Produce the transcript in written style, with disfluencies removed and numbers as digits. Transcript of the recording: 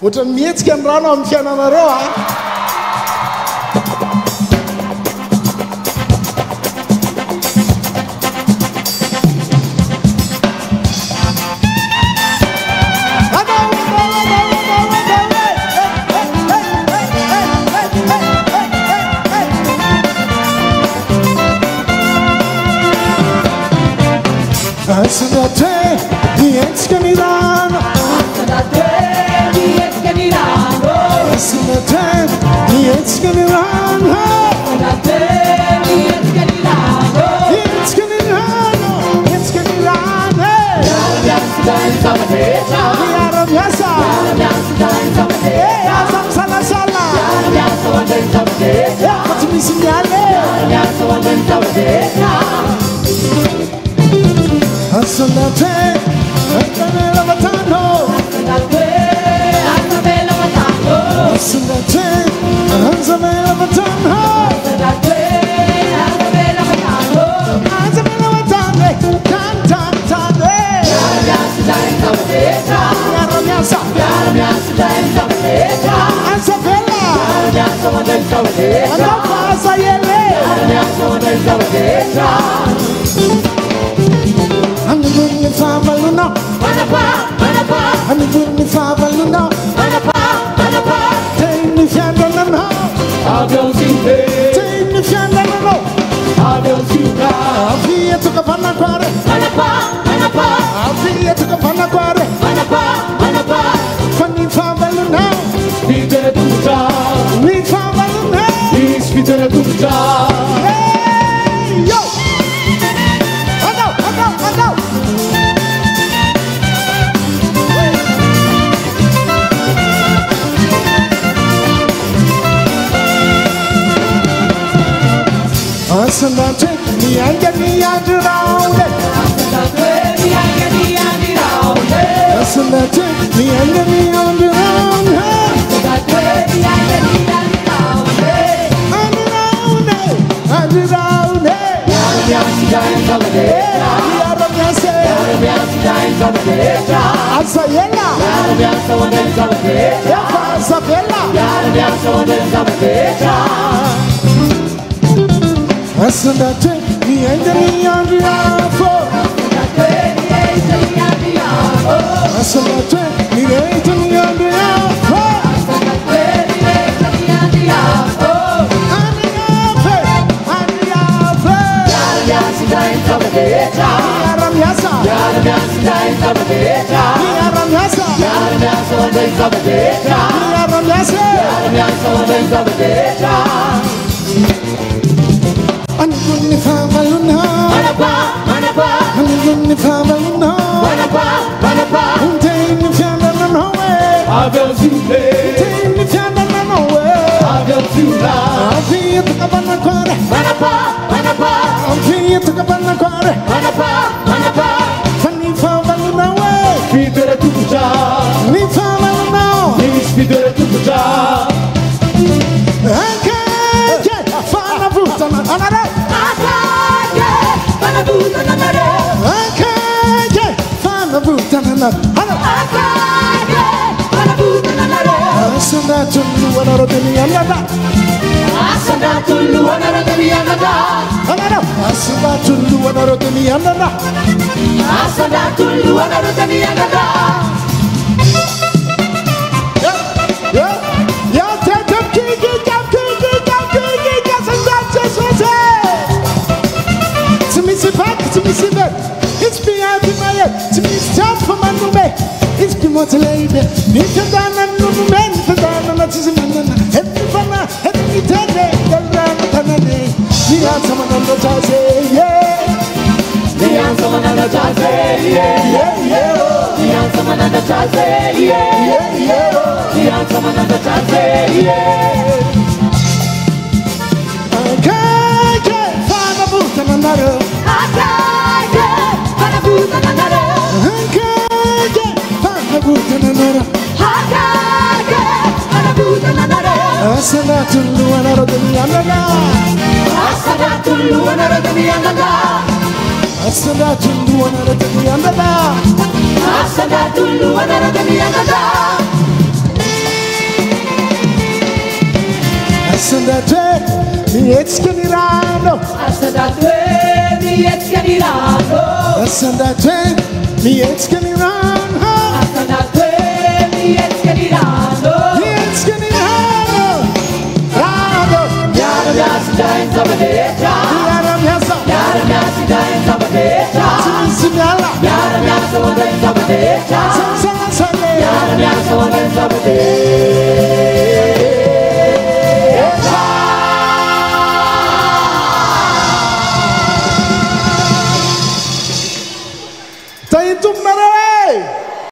ohatra ny mihetsika ny rano amin'ny fiainanareo a. Asandate, mihetsika ny rano. Asandate, mihetsika ny rano. Asandate, mihetsika ny rano. Asandate, mihetsika ny rano. Mihetsika ny rano, mihetsika ny rano. Miara-miasa dahil sa madetra. Miara-miasa. Miara-miasa dahil sa madetra. Asam-salasala. Miara-miasa dahil sa madetra. Pati misy miale. Miara-miasa dahil sa madetra. Asandate, Anzamela Matano. Asandate, Anzamela Matano. Asandate, Anzamela Matano. Asandate, Anzamela Matano. Anzamela Matano, tan tan tan. Miara-miasa dahil sa madetra. Miara-miasa. Miara-miasa dahil sa madetra. Anzamela. Miara-miasa dahil sa madetra. Ano pa sa yele? Miara-miasa dahil sa madetra. Anibuni favaluna, manapa, manapa. Anibuni favaluna, manapa, manapa. Teini fiandana, avião simpe. Teini fiandana, avião simpa. Avia tu kapana kware, manapa, manapa. Avia tu kapana kware, manapa, manapa. Fani favaluna, spitera tuja. Mi favaluna, spitera tuja. Hey yo. Asandate, nianga nianga raude. Asandate, nianga nianga raude. Asandate, nianga nianga raude. Asandate, nianga nianga raude. Andi raude, andi raude. Miara-miasa dahil sa madetra. Miara-miasa. Miara-miasa dahil sa madetra. Asayela. Miara-miasa dahil sa madetra. Asabela. Miara-miasa dahil sa madetra. Asandate, nianga nianga afo. Asandate, nianga nianga afo. Asandate, nianga nianga afo. Asandate, nianga nianga afo. Ani afe, ani afe. Miara-miasa dahil sa madetra. Miara-miasa. Miara-miasa dahil sa madetra. Miara-miasa. Miara-miasa dahil sa madetra. Miara-miasa. Miara-miasa dahil sa madetra. Anibuni favaluna, manapa, manapa. Anibuni favaluna, manapa, manapa. Teini fiandana noe, avião simpe. Teini fiandana noe, avião simpa. Avia tu kapana kware, manapa, manapa. Avia tu kapana kware, manapa, manapa. Fani favaluna we, spitera tuja. Mi favaluna, spitera tuja. Akaje, fana vutana, anare. Akaje, fana vutana, anare. Akaje, fana vutana, anare. Akaje, fana vutana, anare. Asandate luana rodeni anada. Asandate luana rodeni anada. Anada. Asandate luana rodeni anada. Asandate luana rodeni anada. It's behind my head. To me, stop for my name. It's been what I laid. If you're done, I'm no man. If you're done, I'm not his man. Every fana, every day, the land of Tanane. We have someone on the Jazzy, yeah. We have someone on the Jazzy, yeah, yeah, yeah. We have someone on the Jazzy, yeah, yeah, yeah. We have someone on the Jazzy, yeah. Okay, Father Booth and another. Asandate luana rodeni anada. Asandate luana rodeni anada. Asandate luana rodeni anada. Asandate luana rodeni anada. Ascendete, mietskenirano. Ascendete, mietskenirano. Ascendete, mietskenirano. Ascendete, mietskenirano. Mietskenirano. Rano. Yara miasa in sabadeja. Yara miasa. Yara miasa in sabadeja. Simyala. Yara miasa in sabadeja. Samsala sale. Yara miasa in sabadeja.